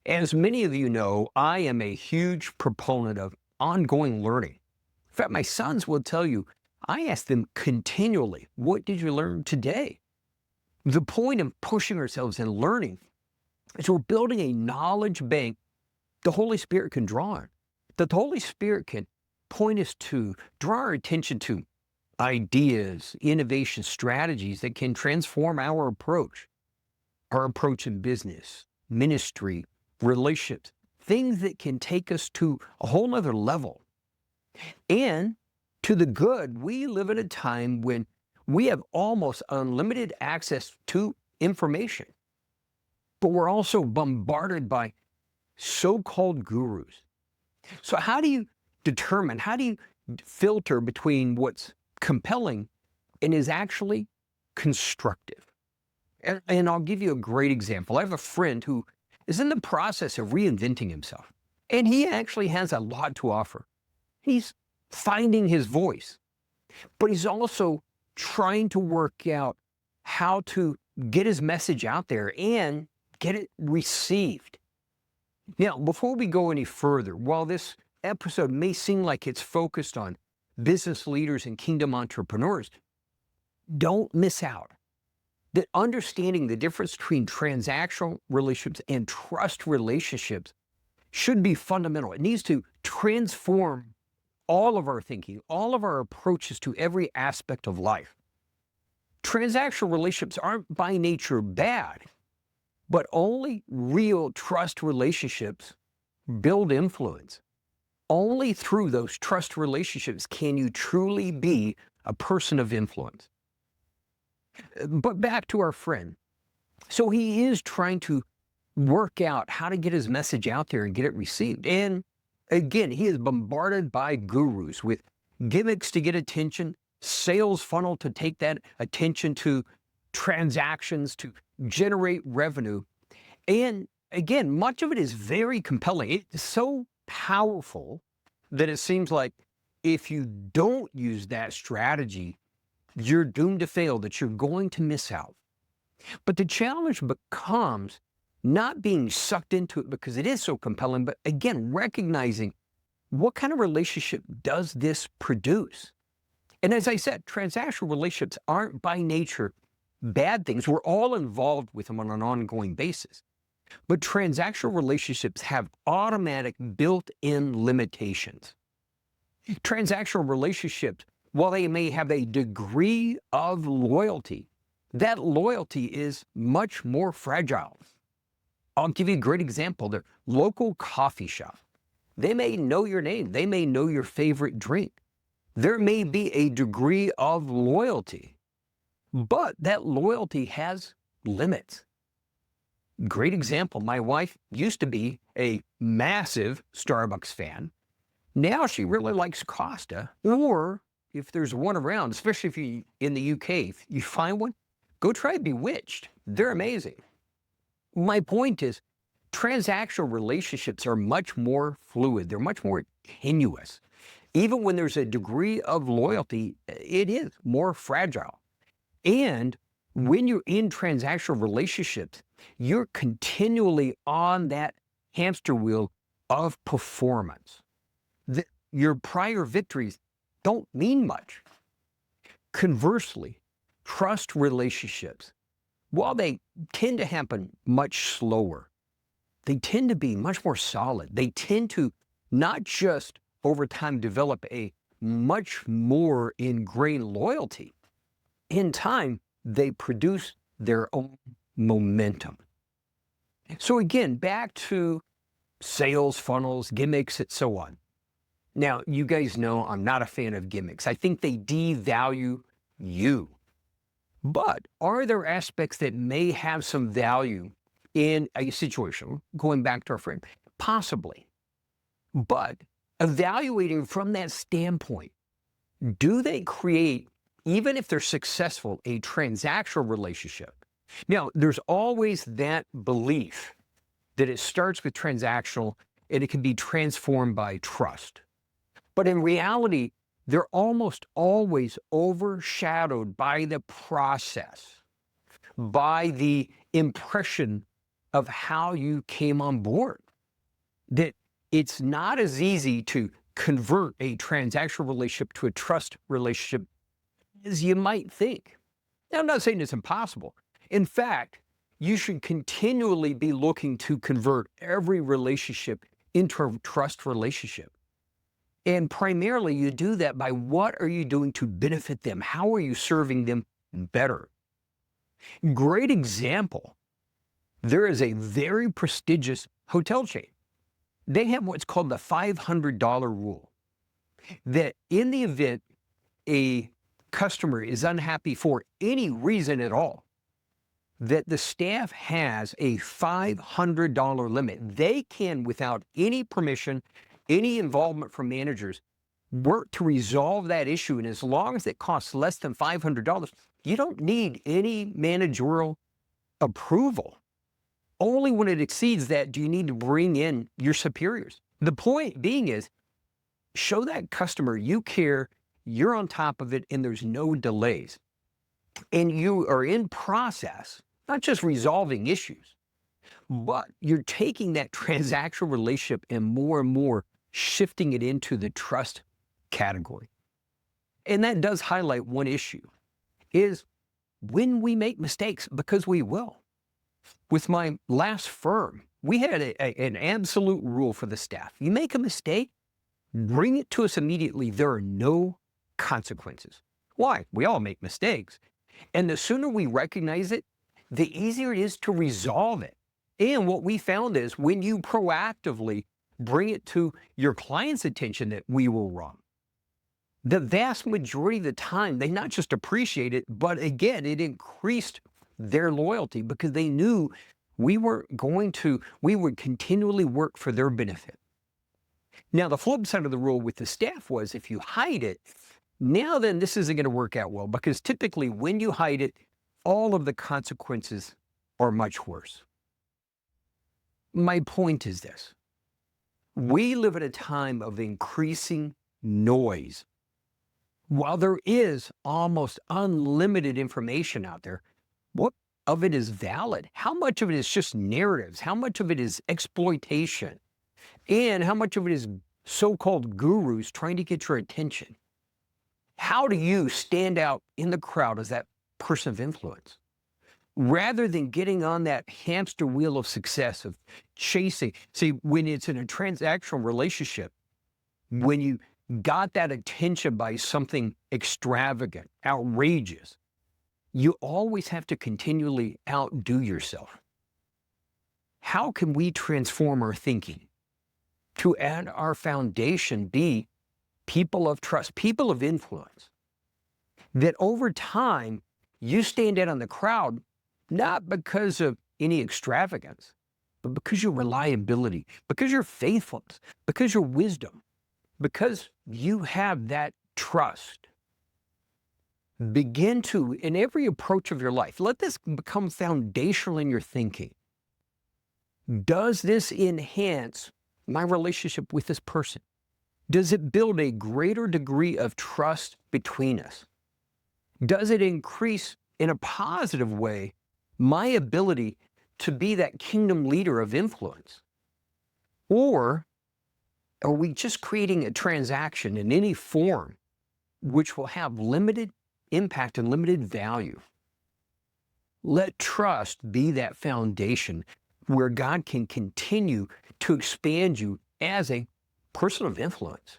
As many of you know, I am a huge proponent of ongoing learning. In fact, my sons will tell you, I ask them continually, what did you learn today? The point of pushing ourselves and learning is we're building a knowledge bank the Holy Spirit can draw on, that the Holy Spirit can point us to, draw our attention to ideas, innovation, strategies that can transform our approach in business, ministry, relationships, things that can take us to a whole nother level. And to the good, we live in a time when we have almost unlimited access to information, but we're also bombarded by so-called gurus. So how do you filter between what's compelling and is actually constructive? And I'll give you a great example. I have a friend who is in the process of reinventing himself, and he actually has a lot to offer. He's finding his voice, but he's also trying to work out how to get his message out there and get it received. Now, before we go any further, while this episode may seem like it's focused on business leaders and kingdom entrepreneurs, don't miss out that understanding the difference between transactional relationships and trust relationships should be fundamental. It needs to transform all of our thinking, all of our approaches to every aspect of life. Transactional relationships aren't by nature bad, but only real trust relationships build influence. Only through those trust relationships can you truly be a person of influence. But back to our friend. So he is trying to work out how to get his message out there and get it received. And again, he is bombarded by gurus with gimmicks to get attention, sales funnel to take that attention to transactions to generate revenue. And again, much of it is very compelling. It's so powerful that it seems like if you don't use that strategy, you're doomed to fail, that you're going to miss out. But the challenge becomes not being sucked into it because it is so compelling, but again, recognizing what kind of relationship does this produce? And as I said, transactional relationships aren't by nature bad things. We're all involved with them on an ongoing basis. But transactional relationships have automatic built-in limitations. Transactional relationships, while they may have a degree of loyalty, that loyalty is much more fragile. I'll give you a great example. The local coffee shop. They may know your name. They may know your favorite drink. There may be a degree of loyalty, but that loyalty has limits. Great example. My wife used to be a massive Starbucks fan. Now she really likes Costa, or if there's one around, especially if you in the UK, if you find one, go try Bewitched. They're amazing. My point is, transactional relationships are much more fluid. They're much more tenuous. Even when there's a degree of loyalty, it is more fragile. And when you're in transactional relationships, you're continually on that hamster wheel of performance. Your prior victories don't mean much. Conversely, trust relationships, while they tend to happen much slower, they tend to be much more solid. They tend to not just over time develop a much more ingrained loyalty. In time, they produce their own momentum. So again, back to sales funnels, gimmicks, and so on. Now, you guys know I'm not a fan of gimmicks. I think they devalue you. But are there aspects that may have some value in a situation, going back to our friend? Possibly. But evaluating from that standpoint, do they create, even if they're successful, a transactional relationship? Now, there's always that belief that it starts with transactional and it can be transformed by trust. But in reality, they're almost always overshadowed by the process, by the impression of how you came on board. That it's not as easy to convert a transactional relationship to a trust relationship as you might think. Now, I'm not saying it's impossible. In fact, you should continually be looking to convert every relationship into a trust relationship. And primarily, you do that by what are you doing to benefit them? How are you serving them better? Great example. There is a very prestigious hotel chain. They have what's called the $500 rule, that in the event a customer is unhappy for any reason at all, that the staff has a $500 limit. They can, without any permission, any involvement from managers, work to resolve that issue. And as long as it costs less than $500, you don't need any managerial approval. Only when it exceeds that do you need to bring in your superiors. The point being is, show that customer you care, you're on top of it, and there's no delays. And you are in process, not just resolving issues, but you're taking that transactional relationship and more shifting it into the trust category. And that does highlight one issue, is when we make mistakes, because we will. With my last firm, we had an absolute rule for the staff. You make a mistake, bring it to us immediately. There are no consequences. Why? We all make mistakes. And the sooner we recognize it, the easier it is to resolve it. And what we found is when you proactively bring it to your client's attention that we were wrong, the vast majority of the time, they not just appreciate it, but again, it increased their loyalty because they knew we would continually work for their benefit. Now, the flip side of the rule with the staff was if you hide it, now then this isn't going to work out well, because typically when you hide it, all of the consequences are much worse. My point is this. We live at a time of increasing noise. While there is almost unlimited information out there, what of it is valid? How much of it is just narratives? How much of it is exploitation? And how much of it is so-called gurus trying to get your attention? How do you stand out in the crowd as that person of influence? Rather than getting on that hamster wheel of success, of chasing. See, when it's in a transactional relationship, when you got that attention by something extravagant, outrageous, you always have to continually outdo yourself. How can we transform our thinking to add our foundation be people of trust, people of influence, that over time you stand out on the crowd, not because of any extravagance, but because your reliability, because your faithfulness, because your wisdom, because you have that trust. Begin to, in every approach of your life, let this become foundational in your thinking. Does this enhance my relationship with this person? Does it build a greater degree of trust between us? Does it increase in a positive way my ability to be that kingdom leader of influence? Or are we just creating a transaction in any form which will have limited impact and limited value? Let trust be that foundation where God can continue to expand you as a person of influence.